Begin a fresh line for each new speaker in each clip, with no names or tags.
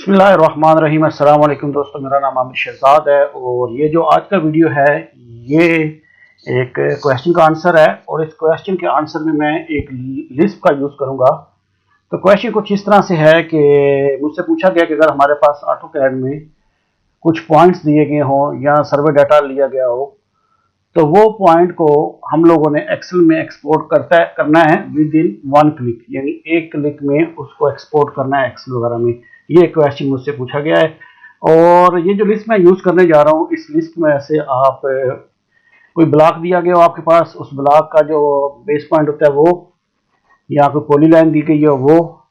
बिस्मिल्लाहिर्रहमानिर्रहीम। अस्सलाम वालेकुम दोस्तों, मेरा नाम आमिर शहजाद है और ये जो आज का वीडियो है ये एक क्वेश्चन का आंसर है और इस क्वेश्चन के आंसर में मैं एक लिस्ट का यूज़ करूंगा। तो क्वेश्चन कुछ इस तरह से है कि मुझसे पूछा गया कि अगर हमारे पास ऑटोकैड में कुछ पॉइंट्स दिए गए हों या सर्वे डाटा लिया गया हो तो वो पॉइंट को हम लोगों ने एक्सेल में एक्सपोर्ट करना है विद इन वन क्लिक, यानी एक क्लिक में उसको एक्सपोर्ट करना है एक्सेल वगैरह में। ये क्वेश्चन मुझसे पूछा गया है और ये जो लिस्ट मैं यूज़ करने जा रहा हूँ, इस लिस्ट में से आप कोई ब्लॉक दिया गया हो आपके पास, उस ब्लॉक का जो बेस पॉइंट होता है वो, या कोई पॉलीलाइन दी गई हो वो,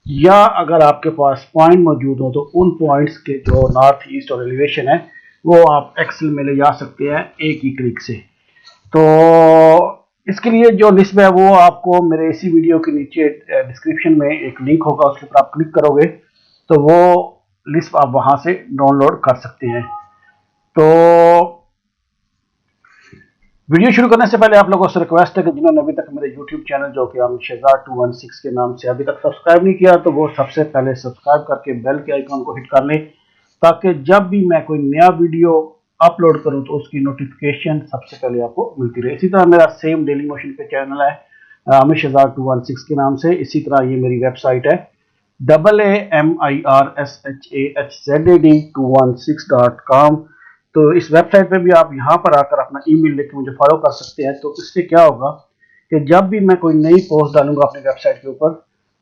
या अगर आपके पास पॉइंट मौजूद हो तो उन पॉइंट्स के जो नॉर्थ ईस्ट और एलिवेशन है वो आप एक्सेल में ले जा सकते हैं एक ही क्लिक से। तो इसके लिए जो लिस्ट है वो आपको मेरे इसी वीडियो के नीचे डिस्क्रिप्शन में एक लिंक होगा, उसके ऊपर आप क्लिक करोगे तो वो लिस्ट आप वहां से डाउनलोड कर सकते हैं। तो वीडियो शुरू करने से पहले आप लोगों से रिक्वेस्ट है कि जिन्होंने अभी तक मेरे YouTube चैनल जो कि आमिर शहजाद 216 के नाम से अभी तक सब्सक्राइब नहीं किया तो वो सबसे पहले सब्सक्राइब करके बेल के आइकॉन को हिट कर लें, ताकि जब भी मैं कोई नया वीडियो अपलोड करूं तो उसकी नोटिफिकेशन सबसे पहले आपको मिलती रहे। इसी तरह मेरा सेम डेली मोशन पे चैनल है आमिर शहजाद 216 के नाम से। इसी तरह ये मेरी वेबसाइट है AAMIRSHAZAD216.com। तो इस वेबसाइट पे भी आप यहाँ पर आकर अपना ईमेल लेकर मुझे फॉलो कर सकते हैं। तो इससे क्या होगा कि जब भी मैं कोई नई पोस्ट डालूंगा अपनी वेबसाइट के ऊपर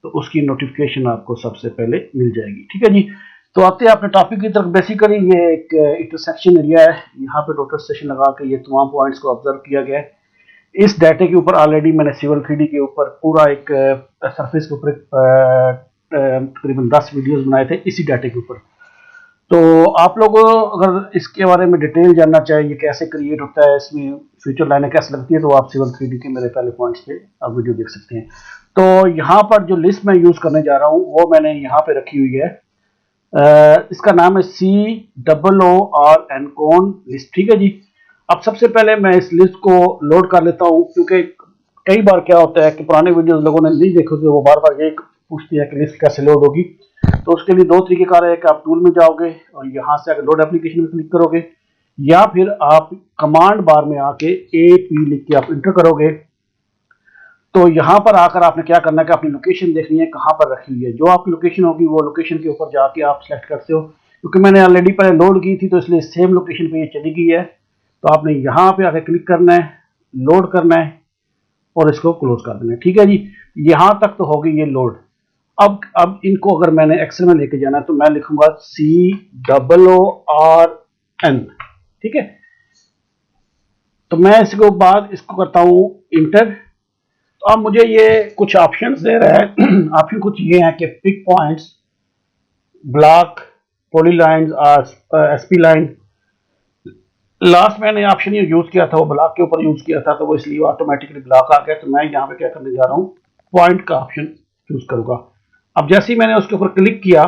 तो उसकी नोटिफिकेशन आपको सबसे पहले मिल जाएगी। ठीक है जी, तो आते हैं अपने टॉपिक की तरफ। बेसिकली ये एक इंटरसेक्शन एरिया है, यहाँ पे टोटल स्टेशन लगा के ये तमाम पॉइंट्स को ऑब्जर्व किया गया है। इस डाटे के ऊपर ऑलरेडी मैंने सिविल 3D के ऊपर पूरा एक सरफेस के ऊपर तकरीबन 10 वीडियोस बनाए थे इसी डाटे के ऊपर। तो आप लोग अगर इसके बारे में डिटेल जानना चाहें, ये कैसे क्रिएट होता है, इसमें फ्यूचर लाइनें कैसे लगती है, तो आप सिविल 3D के मेरे पहले पॉइंट्स पे आप वीडियो देख सकते हैं। तो यहाँ पर जो लिस्ट मैं यूज करने जा रहा हूँ वो मैंने यहाँ पे रखी हुई है। इसका नाम है COORN कॉन लिस्ट। ठीक है जी, अब सबसे पहले मैं इस लिस्ट को लोड कर लेता हूँ, क्योंकि कई बार क्या होता है कि पुराने वीडियोस लोगों ने नहीं देखे थे, वो बार बार ये पूछती है कि लिस्ट कैसे लोड होगी। तो उसके लिए दो तरीकेकार है कि आप टूल में जाओगे और यहाँ से अगर लोड एप्लीकेशन में क्लिक करोगे, या फिर आप कमांड बार में आके AP लिख के आप इंटर करोगे। तो यहाँ पर आकर आपने क्या करना है कि अपनी लोकेशन देखनी है कहाँ पर रखी हुई है। जो आपकी लोकेशन होगी वो लोकेशन के ऊपर जाके आप सेलेक्ट करते हो। क्योंकि मैंने ऑलरेडी पहले लोड की थी तो इसलिए सेम लोकेशन पे ये चली गई है। तो आपने यहाँ पे आके क्लिक करना है, लोड करना है और इसको क्लोज कर देना है। ठीक है जी, यहाँ तक तो होगी ये लोड। अब इनको अगर मैंने एक्सेल में लेके जाना है तो मैं लिखूंगा COORN। ठीक है, तो मैं इसके बाद इसको करता हूं इंटर। तो अब मुझे ये कुछ ऑप्शंस दे रहा है। ऑप्शन कुछ ये हैं कि पिक पॉइंट्स, ब्लॉक, पॉलीलाइंस और SP लाइन। लास्ट मैंने ऑप्शन ये यूज किया था वो ब्लॉक के ऊपर यूज किया था, तो वो इसलिए ऑटोमेटिकली ब्लॉक आ गया। तो मैं यहाँ पे क्या करने जा रहा हूँ, पॉइंट का ऑप्शन चूज करूंगा। अब जैसे ही मैंने उसके ऊपर क्लिक किया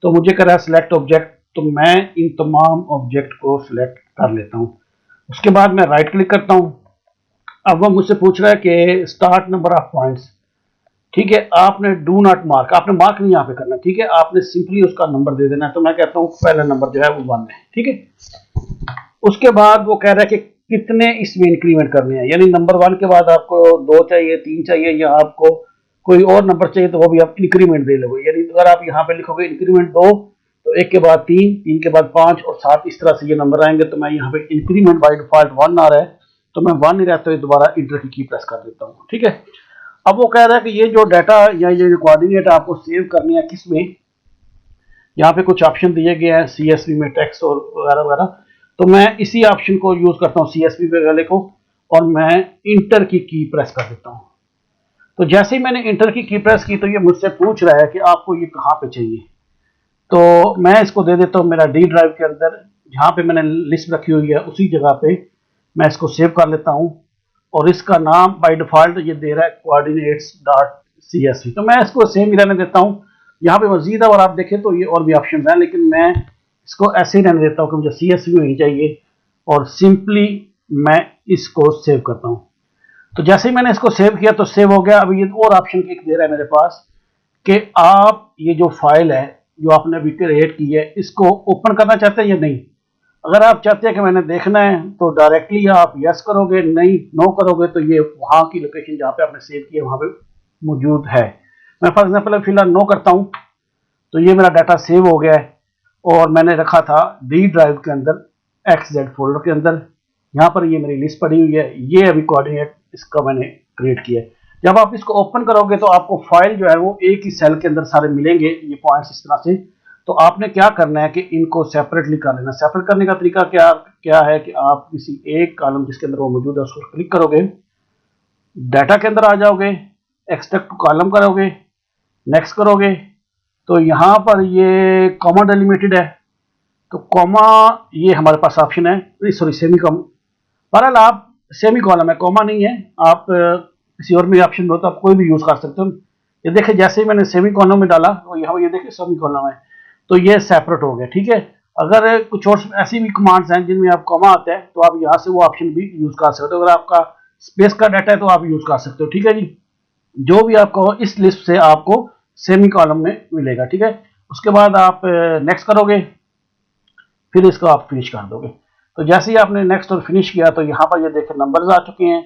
तो मुझे कह रहा है सिलेक्ट ऑब्जेक्ट, तो मैं इन तमाम ऑब्जेक्ट को सिलेक्ट कर लेता हूँ। उसके बाद मैं राइट क्लिक करता हूँ। अब वो मुझसे पूछ रहा है कि स्टार्ट नंबर ऑफ पॉइंट्स। ठीक है, आपने डू नॉट मार्क, आपने मार्क नहीं यहाँ पे करना। ठीक है, आपने सिंपली उसका नंबर दे देना है। तो मैं कहता हूँ पहला नंबर जो है वो 1 है। ठीक है, उसके बाद वो कह रहा है कि कितने इसमें इंक्रीमेंट करने हैं, यानी नंबर 1 के बाद आपको 2 चाहिए, 3 चाहिए, या आपको कोई और नंबर चाहिए तो वो भी आप इंक्रीमेंट दे लोगे। यानी अगर आप यहाँ पे लिखोगे इंक्रीमेंट 2 तो 1 के बाद 3, 3 के बाद 5 और 7, इस तरह से ये नंबर आएंगे। तो मैं यहाँ पे इंक्रीमेंट बाय डिफॉल्ट 1 आ रहा है तो मैं 1 नहीं रहते हुए दोबारा इंटर की प्रेस कर देता हूँ। ठीक है, अब वो कह रहा है कि ये जो डाटा या ये जो कोऑर्डिनेट आपको सेव करने हैं किस में, यहाँ पे कुछ ऑप्शन दिए गए हैं CSV में, टेक्स्ट और वगैरह वगैरह। तो मैं इसी ऑप्शन को यूज करता हूँ CSV वाले को, और मैं इंटर की प्रेस कर देता हूँ। तो जैसे ही मैंने इंटर की प्रेस की तो ये मुझसे पूछ रहा है कि आपको ये कहाँ पे चाहिए। तो मैं इसको दे देता हूँ मेरा D ड्राइव के अंदर, जहाँ पे मैंने लिस्ट रखी हुई है उसी जगह पे मैं इसको सेव कर लेता हूँ। और इसका नाम बाय डिफॉल्ट ये दे रहा है coordinates.csv। तो मैं इसको सेम ही रहने देता हूँ। यहाँ पे मजीद अगर आप देखें तो ये और भी ऑप्शन हैं, लेकिन मैं इसको ऐसे ही रहने देता हूँ कि मुझे CSV में ही चाहिए, और सिंपली मैं इसको सेव करता हूँ। तो जैसे ही मैंने इसको सेव किया तो सेव हो गया। अब ये और ऑप्शन एक दे रहा है मेरे पास कि आप ये जो फाइल है जो आपने अभी क्रिएट की है इसको ओपन करना चाहते हैं या नहीं। अगर आप चाहते हैं कि मैंने देखना है तो डायरेक्टली आप यस करोगे, नहीं नो करोगे तो ये वहाँ की लोकेशन जहाँ पे आपने सेव किया वहाँ पे मौजूद है। मैं फॉर एग्जाम्पल फिलहाल नो करता हूँ तो ये मेरा डाटा सेव हो गया है और मैंने रखा था डी ड्राइव के अंदर XZ फोल्डर के अंदर। यहाँ पर ये मेरी लिस्ट पड़ी हुई है, ये अभी कोऑर्डिनेट इसका मैंने क्रिएट किया है। जब आप इसको ओपन करोगे तो आपको फाइल जो है वो एक ही सेल के अंदर सारे मिलेंगे, ये पॉइंट्स इस तरह से। तो आपने क्या करना है कि इनको सेपरेटली कर लेना। सेपरेट करने का तरीका क्या क्या है कि आप किसी एक कॉलम जिसके अंदर वो मौजूद है उस पर क्लिक करोगे, डाटा के अंदर आ जाओगे, एक्सट्रैक्ट टू कॉलम करोगे, नेक्स्ट करोगे तो यहाँ पर ये कॉमा डेलिमिटेड है तो कॉमा ये हमारे पास ऑप्शन है, सॉरी सेमी कॉमा। बहरहाल आप सेमी कॉलम है, कॉमा नहीं है। आप किसी और में ऑप्शन हो तो आप कोई भी यूज कर सकते हो। ये देखिए जैसे ही मैंने सेमी कॉलम में डाला और यहाँ ये देखिए सेमी कॉलम है तो ये सेपरेट हो गया, ठीक है। अगर कुछ और ऐसी भी कमांड्स हैं जिनमें आप कॉमा आता है तो आप यहाँ से वो ऑप्शन भी यूज कर सकते हो। अगर आपका स्पेस का डाटा है तो आप यूज कर सकते हो, ठीक है जी। जो भी आपको इस लिस्ट से आपको सेमी कॉलम में मिलेगा, ठीक है। उसके बाद आप नेक्स्ट करोगे, फिर इसको आप फिनिश कर दोगे। तो जैसे ही आपने नेक्स्ट और फिनिश किया तो यहाँ पर ये देखें नंबर्स आ चुके हैं,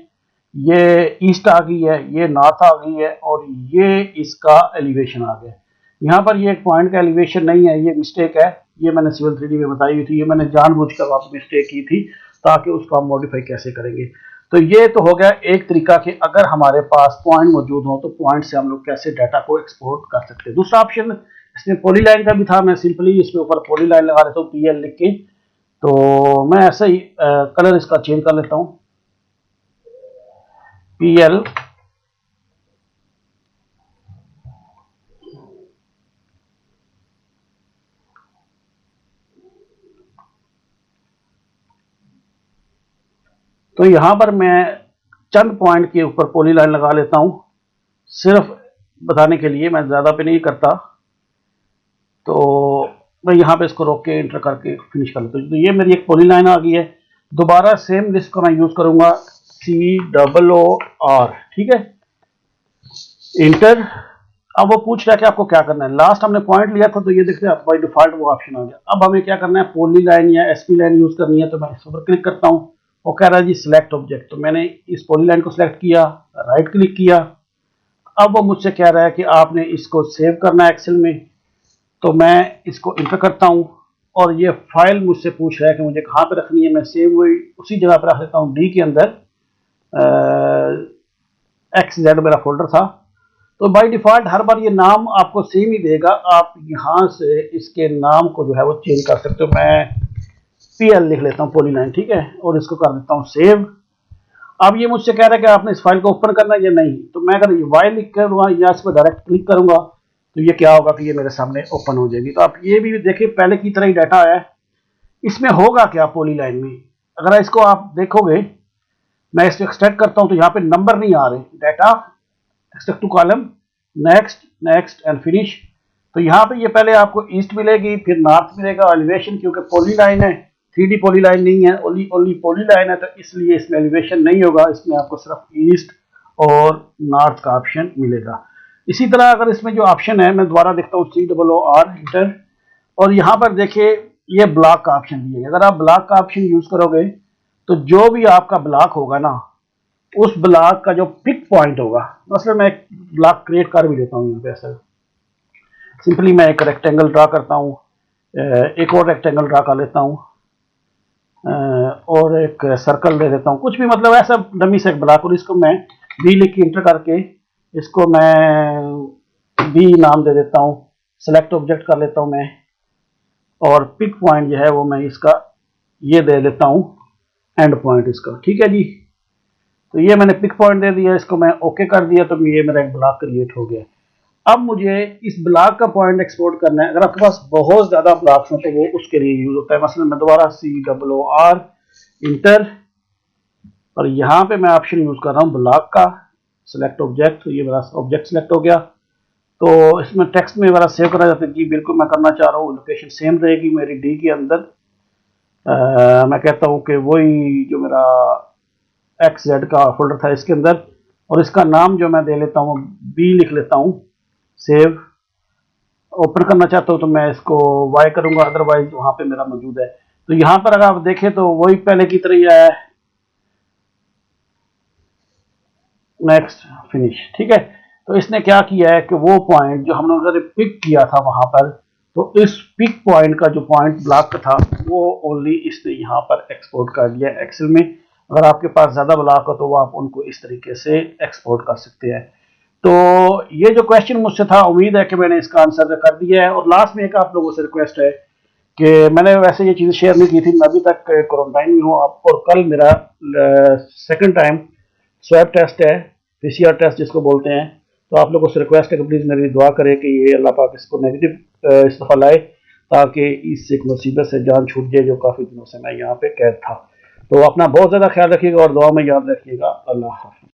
ये ईस्ट आ गई है, ये नॉर्थ आ गई है और ये इसका एलिवेशन आ गया। यहाँ पर ये एक पॉइंट का एलिवेशन नहीं है, ये मिस्टेक है, ये मैंने सिविल 3D में बताई हुई थी, ये मैंने जानबूझकर वहाँ मिस्टेक की थी ताकि उसको हम मॉडिफाई कैसे करेंगे। तो ये तो हो गया एक तरीका कि अगर हमारे पास पॉइंट मौजूद हो तो पॉइंट से हम लोग कैसे डाटा को एक्सपोर्ट कर सकते हैं। दूसरा ऑप्शन इसमें पॉलीलाइन का भी था, मैं सिंपली इसके ऊपर पॉलीलाइन लगा देता हूँ PL लिख के। तो मैं ऐसे ही कलर इसका चेंज कर लेता हूँ, PL तो यहां पर मैं चंद पॉइंट के ऊपर पॉलीलाइन लगा लेता हूं सिर्फ बताने के लिए, मैं ज्यादा पे नहीं करता। तो मैं यहाँ पे इसको रोक के एंटर करके फिनिश कर लेता हूँ। तो ये मेरी एक पॉलीलाइन आ गई है। दोबारा सेम लिस्ट को मैं यूज करूंगा COOR, ठीक है, इंटर। अब वो पूछ रहा है कि आपको क्या करना है। लास्ट हमने पॉइंट लिया था तो ये देखते हैं बाई डिफॉल्ट वो ऑप्शन आ गया। अब हमें क्या करना है, पॉलीलाइन या SP लाइन यूज करनी है तो मैं इस पर क्लिक करता हूँ। वो कह रहा है जी सिलेक्ट ऑब्जेक्ट, तो मैंने इस पॉलीलाइन को सिलेक्ट किया, राइट क्लिक किया। अब वो मुझसे कह रहा है कि आपने इसको सेव करना है एक्सेल में, तो मैं इसको इंटर करता हूँ और ये फाइल मुझसे पूछ रहा है कि मुझे कहाँ पे रखनी है। मैं सेव हुई उसी जगह पर रख देता हूँ, D के अंदर XZ मेरा फोल्डर था। तो बाय डिफॉल्ट हर बार ये नाम आपको सेम ही देगा, आप यहाँ से इसके नाम को जो है वो चेंज कर सकते हो। मैं PL लिख लेता हूँ पॉलीलाइन, ठीक है, और इसको कर देता हूँ सेव। अब ये मुझसे कह रहा है कि आपने इस फाइल को ओपन करना है या नहीं, तो मैं अगर Y लिख करूँगा या इस पर डायरेक्ट क्लिक करूंगा तो ये क्या होगा कि ये मेरे सामने ओपन हो जाएगी। तो आप ये भी देखिए पहले की तरह ही डाटा आया है। इसमें होगा क्या पॉलीलाइन में, अगर इसको आप देखोगे, मैं इसको एक्सट्रैक्ट करता हूँ तो यहाँ पे नंबर नहीं आ रहे, data extract to column, next next and finish. तो यहाँ पे ये पहले आपको ईस्ट मिलेगी, फिर नॉर्थ मिलेगा, एलिवेशन, क्योंकि पॉलीलाइन है 3D पॉलीलाइन नहीं है, ओनली पॉलीलाइन है तो इसलिए इसमें एलिवेशन नहीं होगा, इसमें आपको सिर्फ ईस्ट और नॉर्थ का ऑप्शन मिलेगा। इसी तरह अगर इसमें जो ऑप्शन है, मैं दोबारा देखता हूँ COOR इंटर, और यहाँ पर देखिए ये ब्लॉक का ऑप्शन दिया है। अगर आप ब्लॉक का ऑप्शन यूज करोगे तो जो भी आपका ब्लॉक होगा ना, उस ब्लॉक का जो पिक पॉइंट होगा, मतलब मैं एक ब्लॉक क्रिएट कर भी लेता हूँ यहाँ पे। ऐसा सिंपली मैं एक रेक्टेंगल ड्रा करता हूँ, एक और रेक्टेंगल ड्रा कर लेता हूँ और एक सर्कल दे देता हूँ, कुछ भी मतलब ऐसा डमी से एक ब्लॉक, और इसको मैं B लिख के इंटर करके इसको मैं B नाम दे देता हूँ, सेलेक्ट ऑब्जेक्ट कर लेता हूँ मैं, और पिक पॉइंट जो है वो मैं इसका ये दे देता हूँ एंड पॉइंट इसका, ठीक है जी। तो ये मैंने पिक पॉइंट दे दिया, इसको मैं ओके कर दिया तो ये मेरा एक ब्लॉक क्रिएट हो गया। अब मुझे इस ब्लॉक का पॉइंट एक्सपोर्ट करना है। अगर आपके पास बहुत ज्यादा ब्लॉक्स हो तो वो उसके लिए यूज होता है। मसलन मैं दोबारा COOR इंटर, और यहाँ पे मैं ऑप्शन यूज कर रहा हूँ ब्लॉक का, सिलेक्ट ऑब्जेक्ट। तो ये मेरा ऑब्जेक्ट सिलेक्ट हो गया। तो इसमें टेक्स्ट में मेरा सेव करा जाता है जी, बिल्कुल मैं करना चाह रहा हूँ, लोकेशन सेम रहेगी मेरी D के अंदर। मैं कहता हूँ कि वही जो मेरा XZ का फोल्डर था इसके अंदर, और इसका नाम जो मैं दे लेता हूँ B लिख लेता हूँ, सेव। ओपन करना चाहता हूँ तो मैं इसको वाई करूंगा, अदरवाइज वहां पे मेरा मौजूद है। तो यहाँ पर अगर आप देखें तो वही पहले की तरह ही आया है, नेक्स्ट फिनिश। ठीक है, तो इसने क्या किया है कि वो पॉइंट जो हम लोगों ने पिक किया था वहां पर, तो इस पिक पॉइंट का जो पॉइंट ब्लॉक था वो ओनली इसने यहाँ पर एक्सपोर्ट कर दिया एक्सेल में। अगर आपके पास ज्यादा ब्लॉक हो तो वो आप उनको इस तरीके से एक्सपोर्ट कर सकते हैं। तो ये जो क्वेश्चन मुझसे था, उम्मीद है कि मैंने इसका आंसर कर दिया है। और लास्ट में एक आप लोगों से रिक्वेस्ट है कि मैंने वैसे ये चीज़ शेयर नहीं की थी, मैं अभी तक क्वारंटाइन में हूँ, और कल मेरा सेकंड टाइम स्वैब टेस्ट है, पीसीआर टेस्ट जिसको बोलते हैं। तो आप लोगों से रिक्वेस्ट है कि प्लीज़ मेरी दुआ करें कि ये अल्लाह पाक इसको नेगेटिव इस दफ़ा लाए, ताकि इससे एक मुसीबत से जान छूट जाए जो काफ़ी दिनों से मैं यहाँ पे कैद था। तो अपना बहुत ज़्यादा ख्याल रखिएगा और दुआ में याद रखिएगा। अल्लाह हाफ़िज़।